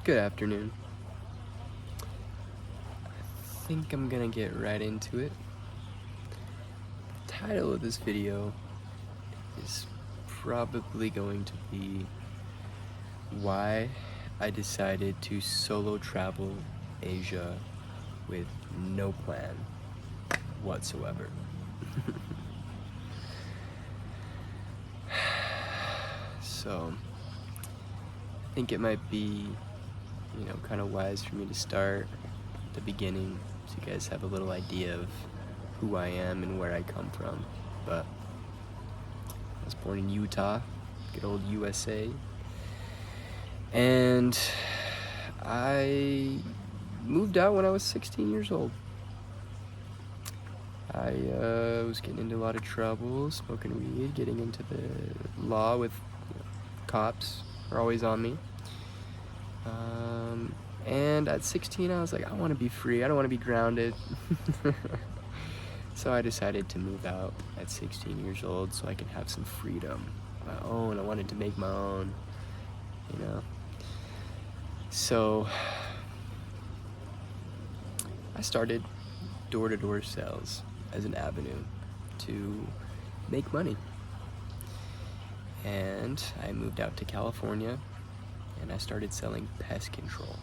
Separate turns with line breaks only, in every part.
Good afternoon. I think I'm gonna get right into it. The title of this video is probably going to be why I decided to solo travel Asia with no plan whatsoever. So I think it might be, kind of wise for me to start at the beginning so you guys have a little idea of who I am and where I come from. But I was born in Utah, good old USA, and I moved out when I was 16 years old. I was getting into a lot of trouble, smoking weed, getting into the law with cops are always on me. And at 16, I was like, I want to be free. I don't want to be grounded. So I decided to move out at 16 years old so I can have some freedom, my own. I wanted to make my own, So I started door-to-door sales as an avenue to make money. And I moved out to California and I started selling pest control.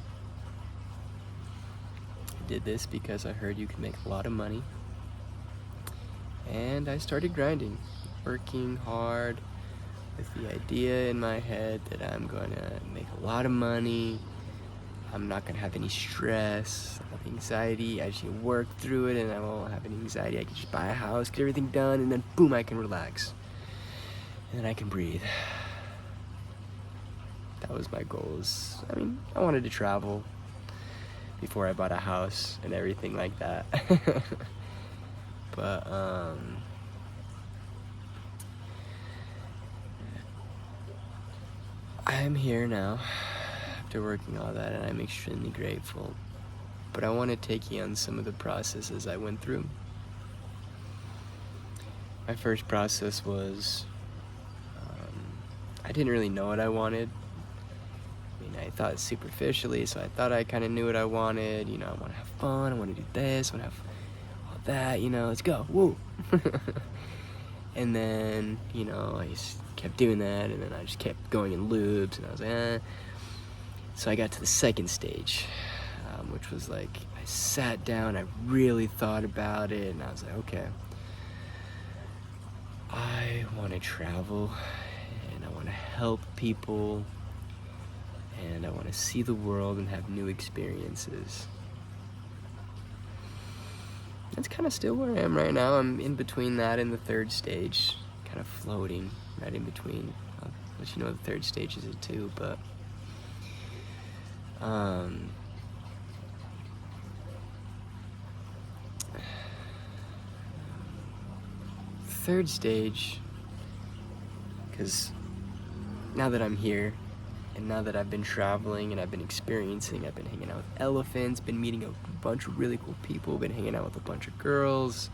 I did this because I heard you can make a lot of money. And I started grinding, working hard with the idea in my head that I'm gonna make a lot of money. I'm not gonna have any stress, anxiety. I just work through it and I won't have any anxiety. I can just buy a house, get everything done, and then boom, I can relax. And then I can breathe. That was my goals. I wanted to travel before I bought a house and everything like that. But I'm here now after working all that, and I'm extremely grateful. But I want to take you on some of the processes I went through. My first process was I didn't really know what I wanted. I thought superficially, so I thought I kind of knew what I wanted. I want to have fun, I want to do this, I want to have all that, let's go, woo. And then, I just kept doing that, and then I just kept going in loops, and I was like, eh. So I got to the second stage, which was like, I sat down, I really thought about it, and I was like, okay, I want to travel, and I want to help people, and I want to see the world and have new experiences. That's kind of still where I am right now. I'm in between that and the third stage, kind of floating right in between. I'll let you know the third stage is it too, but third stage, because now that I'm here and now that I've been traveling and I've been experiencing, I've been hanging out with elephants, been meeting a bunch of really cool people, been hanging out with a bunch of girls,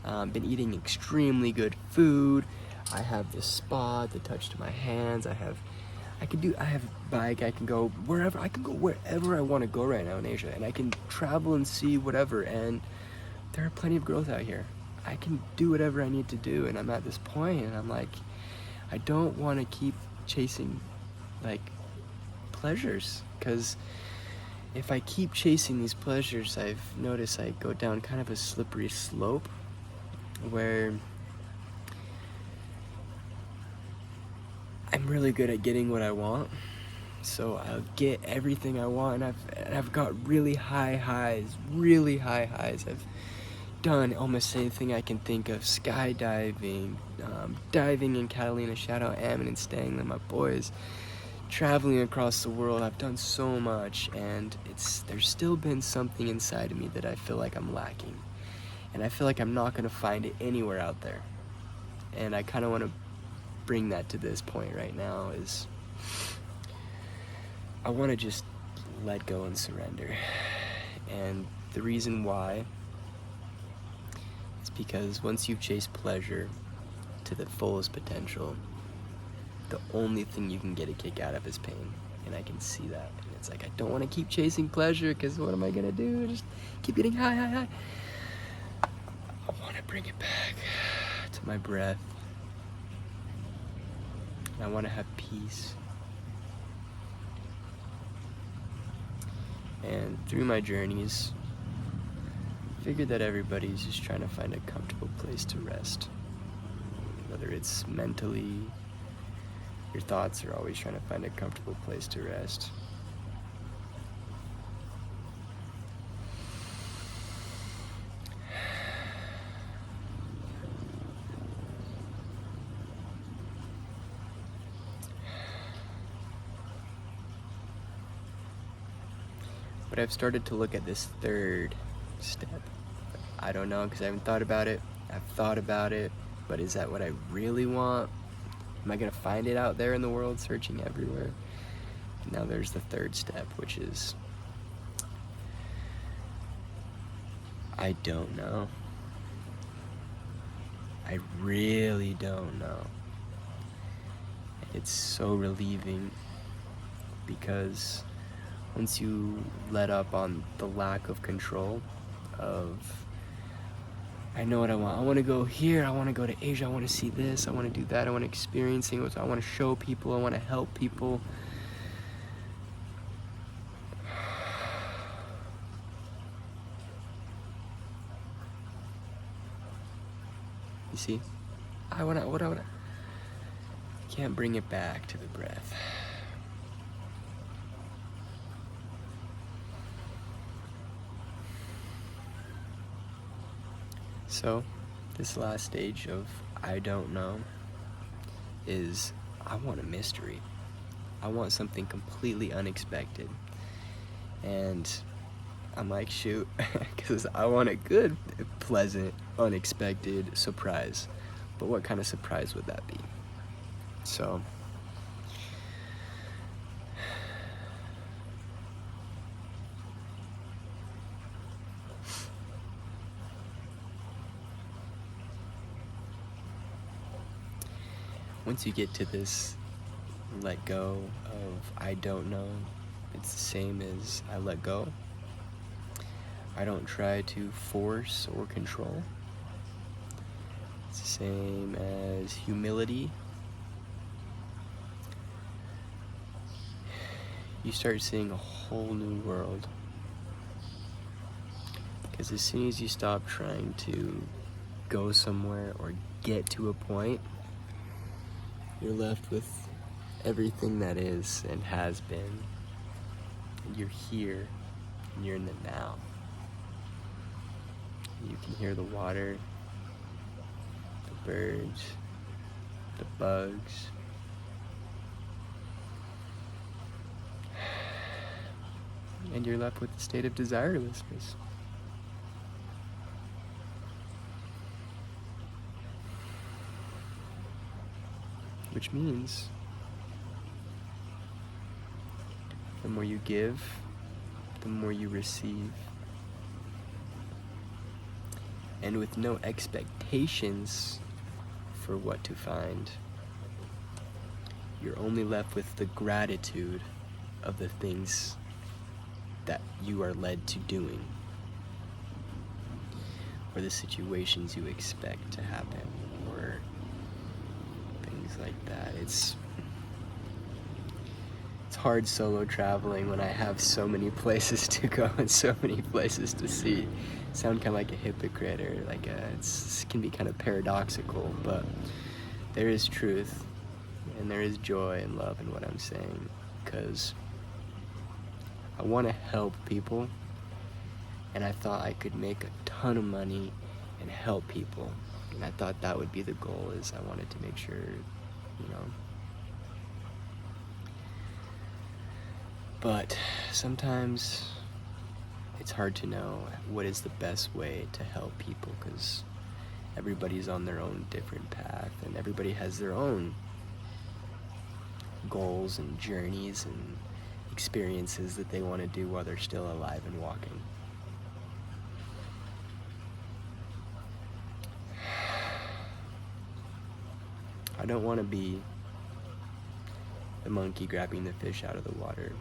been eating extremely good food. I have this spa at the touch to my hands. I have a bike. I can go wherever I want to go right now in Asia, and I can travel and see whatever. And there are plenty of girls out here. I can do whatever I need to do, and I'm at this point, and I'm like, I don't want to keep chasing pleasures, because if I keep chasing these pleasures, I've noticed I go down kind of a slippery slope where I'm really good at getting what I want, so I'll get everything I want, and I've got really high highs. I've done almost anything I can think of: skydiving, diving in Catalina, shout out Ammon and Stangler, my boys, traveling across the world. I've done so much, and there's still been something inside of me that I feel like I'm lacking, and I feel like I'm not gonna find it anywhere out there. And I kind of want to bring that to this point right now, is I want to just let go and surrender. And the reason why is because once you've chased pleasure to the fullest potential, the only thing you can get a kick out of is pain. and I can see that. And it's like, I don't want to keep chasing pleasure, because what am I gonna do? Just keep getting high, high, high. I want to bring it back to my breath. I want to have peace. And through my journeys, I figured that everybody's just trying to find a comfortable place to rest. Whether it's mentally, your thoughts are always trying to find a comfortable place to rest. But I've started to look at this third step. I don't know, because I haven't thought about it. I've thought about it, but is that what I really want? Am I gonna find it out there in the world, searching everywhere? Now there's the third step, which is, I don't know. I really don't know. It's so relieving, because once you let up on the lack of control of, I know what I want. I want to go here. I want to go to Asia. I want to see this. I want to do that. I want to experience things. I want to show people. I want to help people. You see? What I can't bring it back to the breath. So, this last stage of I don't know is, I want a mystery. I want something completely unexpected. And I'm like, shoot, because I want a good, pleasant, unexpected surprise. But what kind of surprise would that be? So, once you get to this let go of I don't know, it's the same as I let go. I don't try to force or control. It's the same as humility. You start seeing a whole new world. Because as soon as you stop trying to go somewhere or get to a point, you're left with everything that is and has been. And you're here, and you're in the now. You can hear the water, the birds, the bugs. And you're left with the state of desirelessness. Which means the more you give, the more you receive. And with no expectations for what to find, you're only left with the gratitude of the things that you are led to doing, or the situations you expect to happen, or things like that. It's hard solo traveling when I have so many places to go and so many places to see. Sound kind of like a hypocrite, or like it can be kind of paradoxical, but there is truth and there is joy and love in what I'm saying, because I want to help people, and I thought I could make a ton of money and help people, and I thought that would be the goal. Is I wanted to make sure, but sometimes it's hard to know what is the best way to help people, because everybody's on their own different path, and everybody has their own goals and journeys and experiences that they want to do while they're still alive and walking. I don't want to be the monkey grabbing the fish out of the water,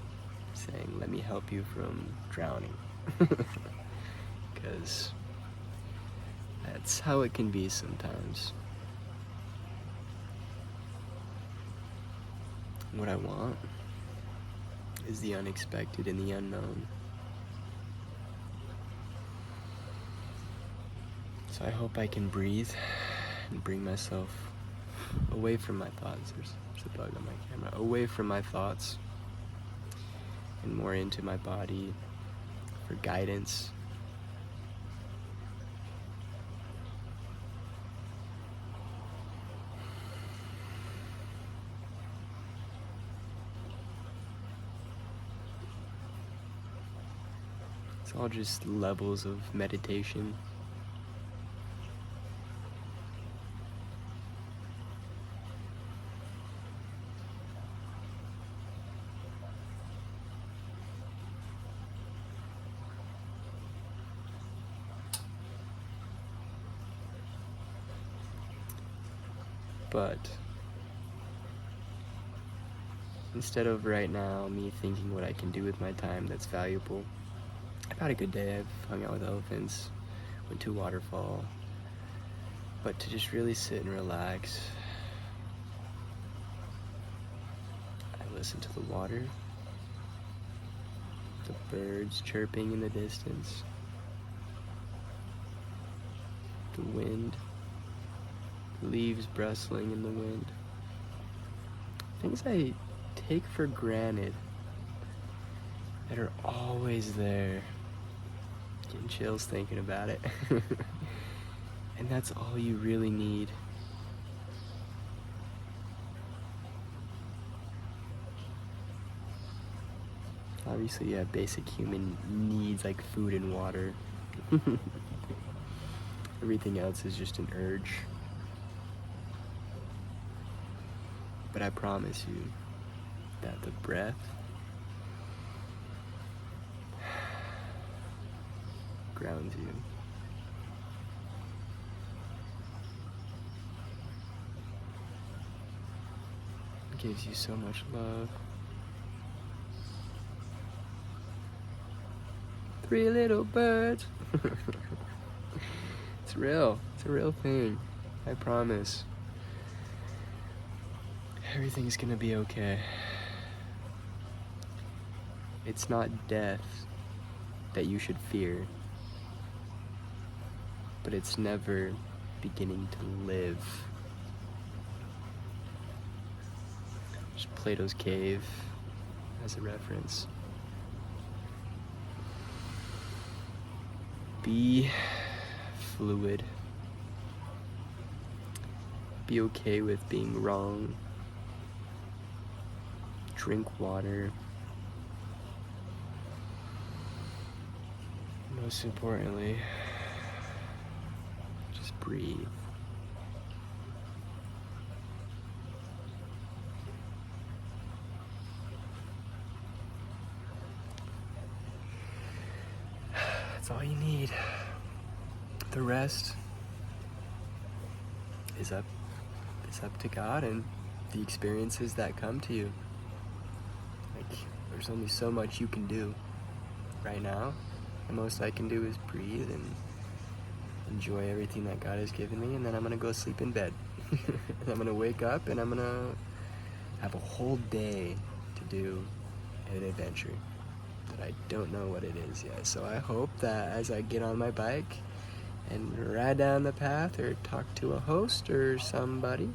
saying, "Let me help you from drowning." Because that's how it can be sometimes. What I want is the unexpected and the unknown. So I hope I can breathe and bring myself away from my thoughts. There's a bug on my camera. Away from my thoughts and more into my body for guidance. It's all just levels of meditation. But instead of right now me thinking what I can do with my time that's valuable, I've had a good day. I've hung out with elephants, went to a waterfall, but to just really sit and relax, I listen to the water, the birds chirping in the distance, the wind, leaves rustling in the wind. Things I take for granted that are always there. Getting chills thinking about it. And that's all you really need. Obviously, you have basic human needs like food and water. Everything else is just an urge. But I promise you that the breath grounds you. It gives you so much love. 3 little birds. It's real. It's a real thing. I promise. Everything's gonna be okay. It's not death that you should fear, but it's never beginning to live. Just Plato's cave as a reference. Be fluid. Be okay with being wrong. Drink water. Most importantly, just breathe. That's all you need. The rest is up to God and the experiences that come to you. Like, there's only so much you can do right now. The most I can do is breathe and enjoy everything that God has given me, and then I'm gonna go sleep in bed. And I'm gonna wake up and I'm gonna have a whole day to do an adventure that I don't know what it is yet. So I hope that as I get on my bike and ride down the path or talk to a host or somebody,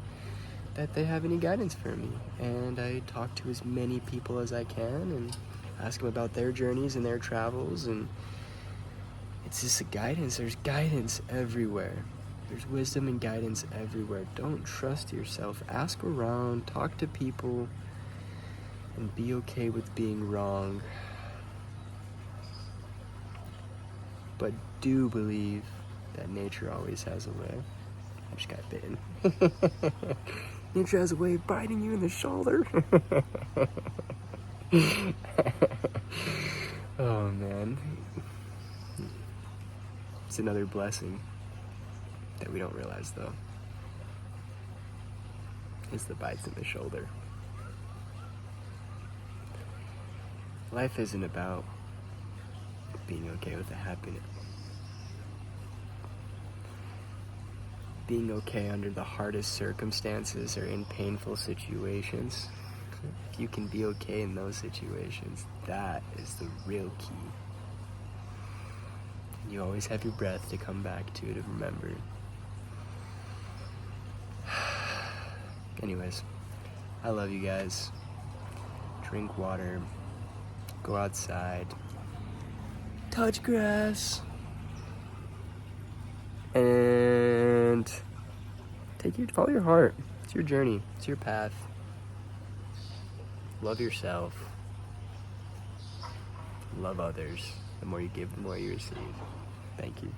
that they have any guidance for me. And I talk to as many people as I can and ask them about their journeys and their travels, and it's just a guidance. There's guidance everywhere. There's wisdom and guidance everywhere. Don't trust yourself. Ask around, talk to people, and be okay with being wrong. But do believe that nature always has a way. I just got bitten. Nature has a way of biting you in the shoulder. Oh man. It's another blessing that we don't realize though. It's the bites in the shoulder. life isn't about being okay with the happiness. Being okay under the hardest circumstances or in painful situations. If you can be okay in those situations, that is the real key. You always have your breath to come back to remember. Anyways, I love you guys. Drink water. Go outside. Touch grass. And follow your heart. It's your journey. It's your path. Love yourself. Love others. The more you give, the more you receive. Thank you.